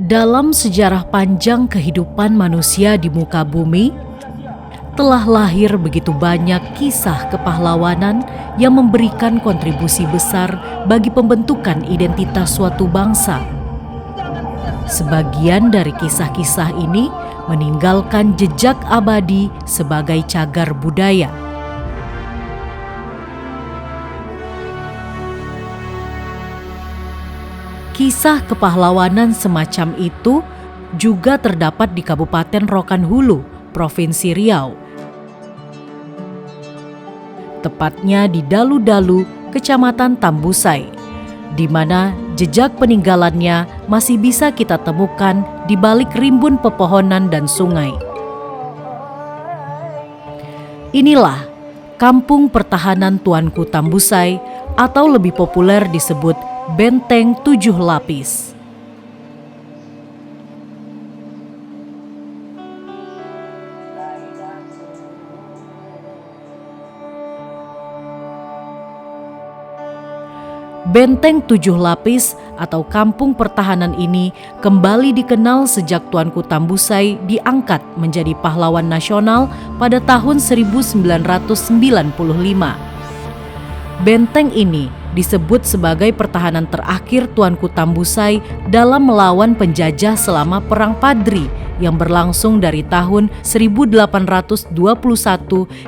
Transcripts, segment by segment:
Dalam sejarah panjang kehidupan manusia di muka bumi, telah lahir begitu banyak kisah kepahlawanan yang memberikan kontribusi besar bagi pembentukan identitas suatu bangsa. Sebagian dari kisah-kisah ini meninggalkan jejak abadi sebagai cagar budaya. Kisah kepahlawanan semacam itu juga terdapat di Kabupaten Rokan Hulu, Provinsi Riau. Tepatnya di Dalu-Dalu, Kecamatan Tambusai, di mana jejak peninggalannya masih bisa kita temukan di balik rimbun pepohonan dan sungai. Inilah Kampung Pertahanan Tuanku Tambusai atau lebih populer disebut Benteng 7 Lapis. Benteng 7 Lapis atau Kampung Pertahanan ini kembali dikenal sejak Tuanku Tambusai diangkat menjadi pahlawan nasional pada tahun 1995. Benteng ini disebut sebagai pertahanan terakhir Tuanku Tambusai dalam melawan penjajah selama Perang Padri yang berlangsung dari tahun 1821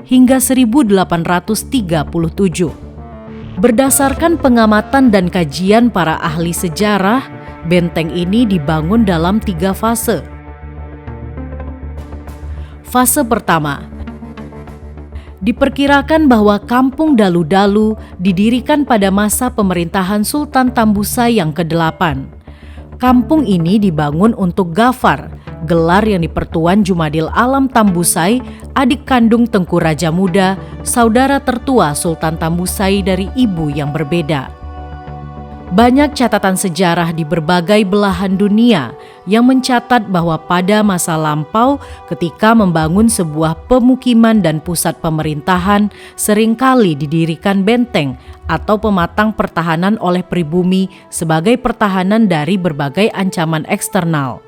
hingga 1837. Berdasarkan pengamatan dan kajian para ahli sejarah, benteng ini dibangun dalam 3 fase. Fase pertama, diperkirakan bahwa Kampung Dalu-Dalu didirikan pada masa pemerintahan Sultan Tambusai yang ke-8. Kampung ini dibangun untuk Gafar, gelar yang dipertuan Jumadil Alam Tambusai, adik kandung Tengku Raja Muda, saudara tertua Sultan Tambusai dari ibu yang berbeda. Banyak catatan sejarah di berbagai belahan dunia yang mencatat bahwa pada masa lampau ketika membangun sebuah pemukiman dan pusat pemerintahan seringkali didirikan benteng atau pematang pertahanan oleh pribumi sebagai pertahanan dari berbagai ancaman eksternal.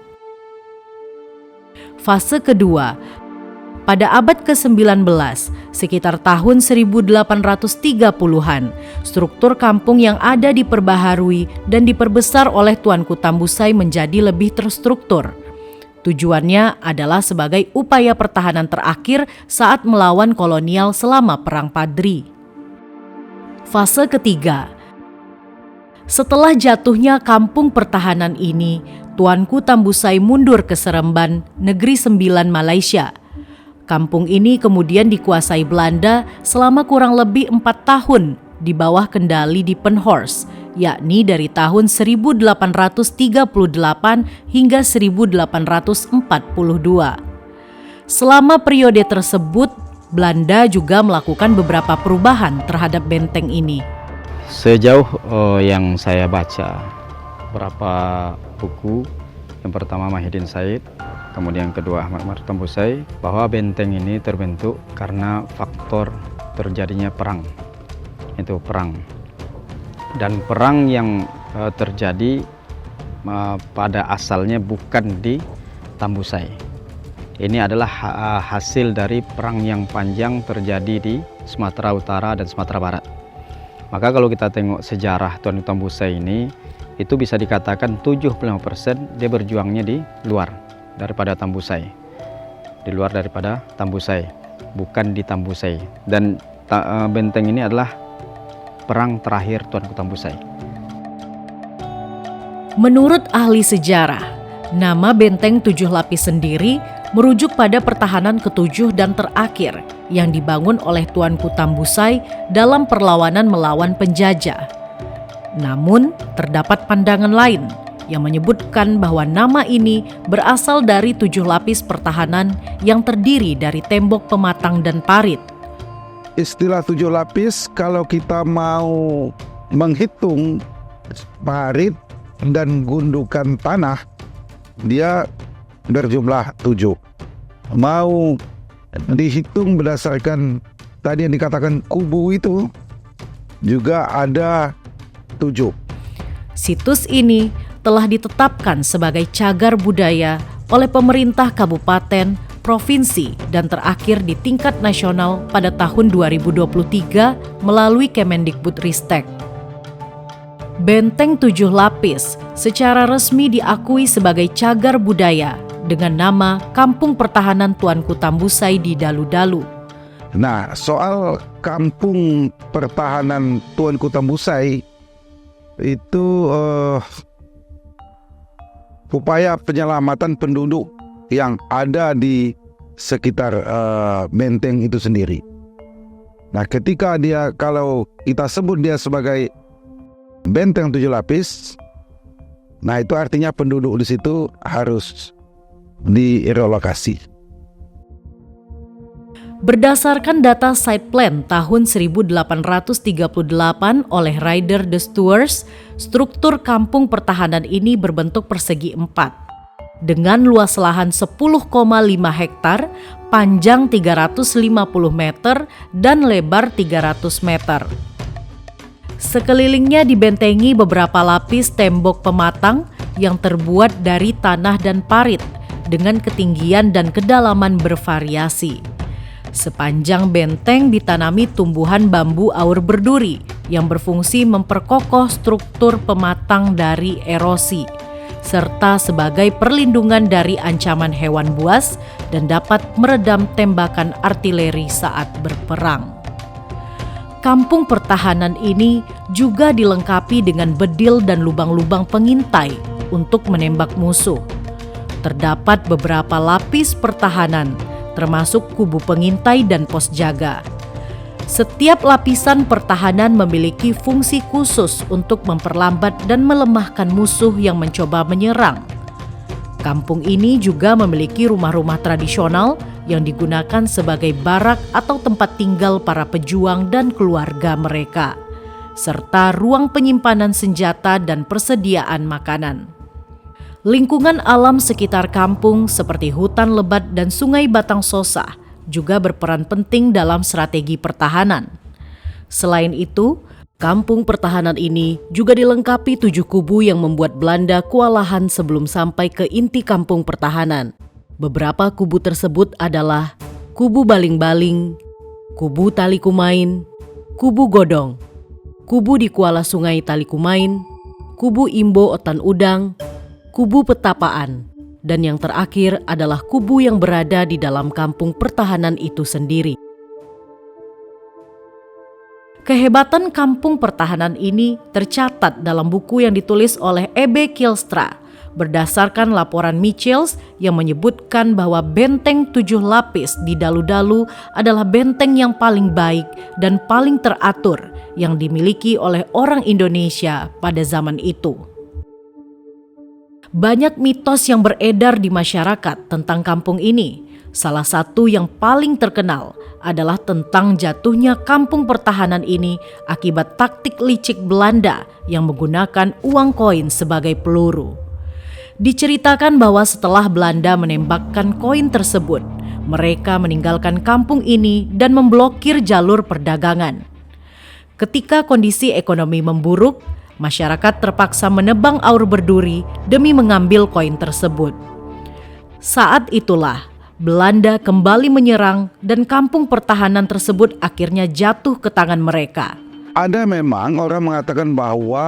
Fase kedua, pada abad ke-19, sekitar tahun 1830-an, struktur kampung yang ada diperbaharui dan diperbesar oleh Tuanku Tambusai menjadi lebih terstruktur. Tujuannya adalah sebagai upaya pertahanan terakhir saat melawan kolonial selama Perang Padri. Fase ketiga, setelah jatuhnya kampung pertahanan ini, Tuanku Tambusai mundur ke Seremban, Negeri Sembilan, Malaysia. Kampung ini kemudian dikuasai Belanda selama kurang lebih 4 tahun di bawah kendali Diepenhorst, yakni dari tahun 1838 hingga 1842. Selama periode tersebut, Belanda juga melakukan beberapa perubahan terhadap benteng ini. Sejauh yang saya baca beberapa buku, yang pertama Mahidin Said, kemudian yang kedua Ahmad Maruf Tambusai, bahwa benteng ini terbentuk karena faktor terjadinya perang. Itu perang. Dan perang yang terjadi pada asalnya bukan di Tambusai. Ini adalah hasil dari perang yang panjang terjadi di Sumatera Utara dan Sumatera Barat. Maka kalau kita tengok sejarah Tuanku Tambusai ini, itu bisa dikatakan 75% dia berjuangnya di luar daripada Tambusai, di luar daripada Tambusai, bukan di Tambusai. Dan benteng ini adalah perang terakhir Tuanku Tambusai. Menurut ahli sejarah, nama benteng 7 lapis sendiri merujuk pada pertahanan ke-7 dan terakhir yang dibangun oleh Tuanku Tambusai dalam perlawanan melawan penjajah. Namun, terdapat pandangan lain yang menyebutkan bahwa nama ini berasal dari 7 lapis pertahanan yang terdiri dari tembok pematang dan parit. Istilah 7 lapis kalau kita mau menghitung parit dan gundukan tanah, dia berjumlah 7. Mau dihitung berdasarkan tadi yang dikatakan kubu itu, juga ada 7. Situs ini telah ditetapkan sebagai cagar budaya oleh pemerintah kabupaten, provinsi, dan terakhir di tingkat nasional pada tahun 2023 melalui Kemendikbudristek. Benteng 7 lapis secara resmi diakui sebagai cagar budaya dengan nama Kampung Pertahanan Tuanku Tambusai di Dalu-Dalu. Nah, soal Kampung Pertahanan Tuanku Tambusai itu upaya penyelamatan penduduk yang ada di sekitar benteng itu sendiri. Nah, ketika kalau kita sebut dia sebagai benteng 7 lapis, nah itu artinya penduduk di situ harus direlokasi. Berdasarkan data site plan tahun 1838 oleh Ryder de Stuers, struktur kampung pertahanan ini berbentuk persegi 4 dengan luas lahan 10,5 hektar, panjang 350 meter dan lebar 300 meter. Sekelilingnya dibentengi beberapa lapis tembok pematang yang terbuat dari tanah dan parit dengan ketinggian dan kedalaman bervariasi. Sepanjang benteng ditanami tumbuhan bambu aur berduri yang berfungsi memperkokoh struktur pematang dari erosi, serta sebagai perlindungan dari ancaman hewan buas dan dapat meredam tembakan artileri saat berperang. Kampung pertahanan ini juga dilengkapi dengan bedil dan lubang-lubang pengintai untuk menembak musuh. Terdapat beberapa lapis pertahanan, termasuk kubu pengintai dan pos jaga. Setiap lapisan pertahanan memiliki fungsi khusus untuk memperlambat dan melemahkan musuh yang mencoba menyerang. Kampung ini juga memiliki rumah-rumah tradisional yang digunakan sebagai barak atau tempat tinggal para pejuang dan keluarga mereka, serta ruang penyimpanan senjata dan persediaan makanan. Lingkungan alam sekitar kampung seperti hutan lebat dan sungai Batang Sosah juga berperan penting dalam strategi pertahanan. Selain itu, kampung pertahanan ini juga dilengkapi 7 kubu yang membuat Belanda kewalahan sebelum sampai ke inti kampung pertahanan. Beberapa kubu tersebut adalah Kubu Baling-Baling, Kubu Talikumain, Kubu Godong, Kubu di Kuala Sungai Talikumain, Kubu Imbo Otan Udang, Kubu Petapaan, dan yang terakhir adalah kubu yang berada di dalam kampung pertahanan itu sendiri. Kehebatan kampung pertahanan ini tercatat dalam buku yang ditulis oleh E.B. Kijlstra berdasarkan laporan Michels yang menyebutkan bahwa benteng 7 lapis di Dalu-Dalu adalah benteng yang paling baik dan paling teratur yang dimiliki oleh orang Indonesia pada zaman itu. Banyak mitos yang beredar di masyarakat tentang kampung ini. Salah satu yang paling terkenal adalah tentang jatuhnya kampung pertahanan ini akibat taktik licik Belanda yang menggunakan uang koin sebagai peluru. Diceritakan bahwa setelah Belanda menembakkan koin tersebut, mereka meninggalkan kampung ini dan memblokir jalur perdagangan. Ketika kondisi ekonomi memburuk, masyarakat terpaksa menebang aur berduri demi mengambil koin tersebut. Saat itulah Belanda kembali menyerang dan kampung pertahanan tersebut akhirnya jatuh ke tangan mereka. Ada memang orang mengatakan bahwa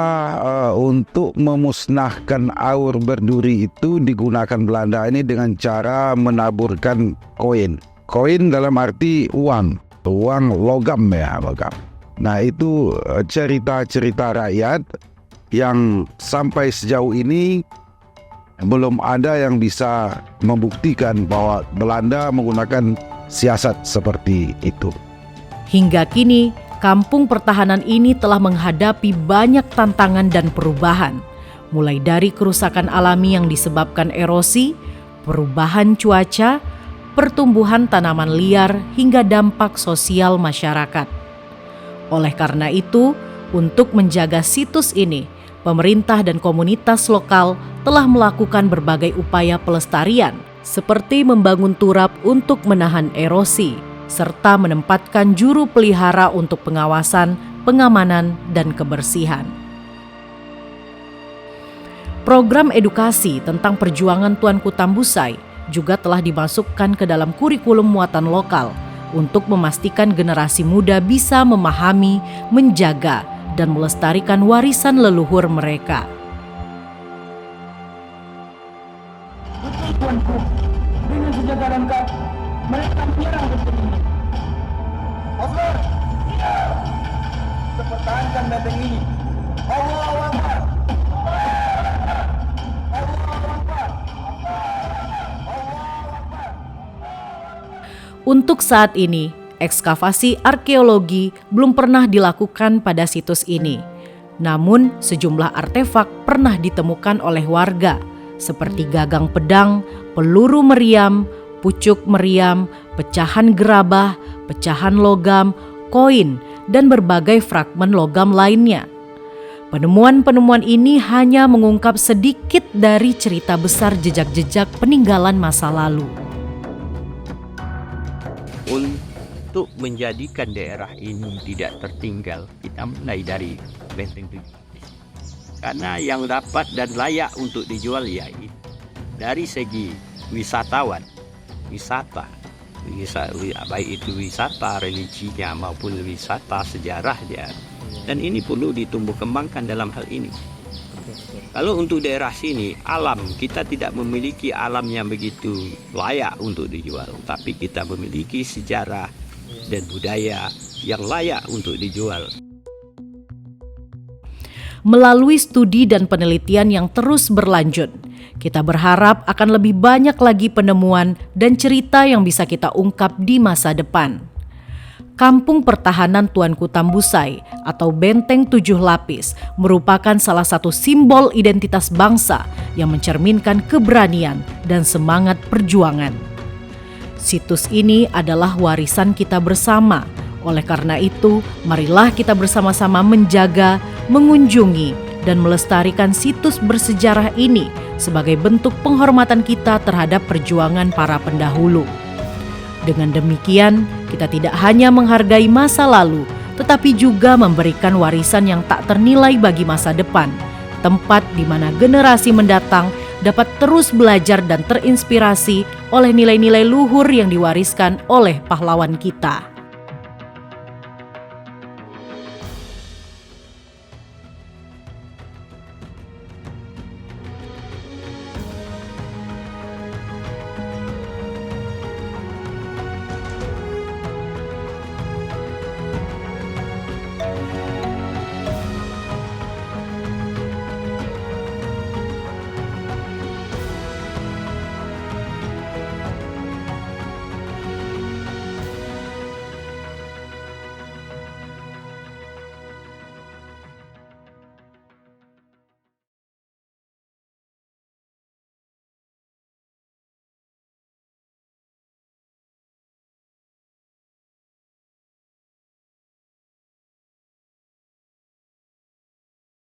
untuk memusnahkan aur berduri itu digunakan Belanda ini dengan cara menaburkan koin. Koin dalam arti uang logam ya, logam. Nah itu cerita-cerita rakyat yang sampai sejauh ini belum ada yang bisa membuktikan bahwa Belanda menggunakan siasat seperti itu. Hingga kini, kampung pertahanan ini telah menghadapi banyak tantangan dan perubahan, mulai dari kerusakan alami yang disebabkan erosi, perubahan cuaca, pertumbuhan tanaman liar, hingga dampak sosial masyarakat. Oleh karena itu, untuk menjaga situs ini, pemerintah dan komunitas lokal telah melakukan berbagai upaya pelestarian, seperti membangun turap untuk menahan erosi, serta menempatkan juru pelihara untuk pengawasan, pengamanan, dan kebersihan. Program edukasi tentang perjuangan Tuanku Tambusai juga telah dimasukkan ke dalam kurikulum muatan lokal untuk memastikan generasi muda bisa memahami, menjaga, dan melestarikan warisan leluhur mereka. Betul tuanku, dengan senjata lengkap, mereka menyerang benteng ini. Oke, kita pertahankan benteng ini. Allahu Akbar. Untuk saat ini, ekskavasi arkeologi belum pernah dilakukan pada situs ini. Namun, sejumlah artefak pernah ditemukan oleh warga, seperti gagang pedang, peluru meriam, pucuk meriam, pecahan gerabah, pecahan logam, koin, dan berbagai fragmen logam lainnya. Penemuan-penemuan ini hanya mengungkap sedikit dari cerita besar jejak-jejak peninggalan masa lalu. Untuk menjadikan daerah ini tidak tertinggal, kita mulai dari Benteng Tujuh. Karena yang dapat dan layak untuk dijual ya dari segi wisatawan, baik itu wisata religinya maupun wisata sejarahnya. Dan ini perlu ditumbuh kembangkan dalam hal ini. Kalau untuk daerah sini, alam, kita tidak memiliki alam yang begitu layak untuk dijual. Tapi kita memiliki sejarah dan budaya yang layak untuk dijual. Melalui studi dan penelitian yang terus berlanjut, kita berharap akan lebih banyak lagi penemuan dan cerita yang bisa kita ungkap di masa depan. Kampung Pertahanan Tuanku Tambusai atau Benteng Tujuh Lapis merupakan salah satu simbol identitas bangsa yang mencerminkan keberanian dan semangat perjuangan. Situs ini adalah warisan kita bersama. Oleh karena itu, marilah kita bersama-sama menjaga, mengunjungi, dan melestarikan situs bersejarah ini sebagai bentuk penghormatan kita terhadap perjuangan para pendahulu. Dengan demikian, kita tidak hanya menghargai masa lalu, tetapi juga memberikan warisan yang tak ternilai bagi masa depan, tempat di mana generasi mendatang dapat terus belajar dan terinspirasi oleh nilai-nilai luhur yang diwariskan oleh pahlawan kita.